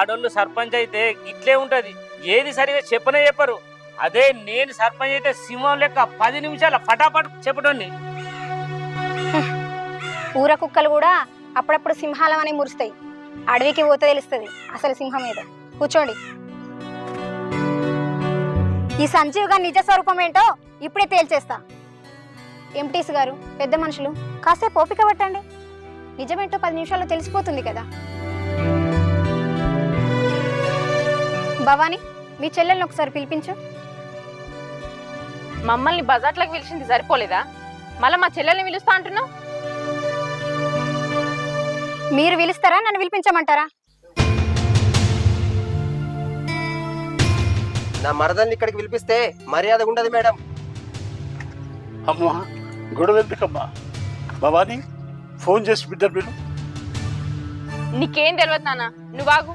ఆడోళ్ళు సర్పంచ్ అయితే ఇట్లే ఉంటది, ఏది సరిగా చెప్పనే చెప్పరు. అదే నేను సర్పంచ్ అయితే సింహం లెక్క 10 నిమిషాల ఫటాఫట్ చెప్పటోని. ఊర కుక్కలు కూడా అప్పుడప్పుడు సింహాలం అని మురుస్తాయి. అడవికి పోతే తెలుస్తుంది అసలు సింహం ఏదో. కూర్చోండి. ఈ సంజీవ్ గారి నిజ స్వరూపం ఏంటో ఇప్పుడే తేల్చేస్తా. ఎంటీసీ గారు, పెద్ద మనుషులు, కాసేపు ఓపిక పట్టండి. నిజమేంటో 10 నిమిషాల్లో తెలిసిపోతుంది కదా. భవాని, మీ చెల్లెల్ని ఒకసారి పిలిపించు. మమ్మల్ని బజార్లకు పిలిచింది సరిపోలేదా? మళ్ళీ మా చెల్లెల్ని పిలుస్తా అంటున్నావు? మీరు పిలుస్తారా, నన్ను పిలిపించమంటారా? నా మరదల్ని ఇక్కడికి పిలిపిస్తే మర్యాద ఉండదు మేడం. అమ్మా గొడవ ఎందుకమ్మా? భవానీ ఫోన్ చేసి బిడ్డ పిలు. నీకేం తెలియదు నాన్న, నువ్వు ఆగు.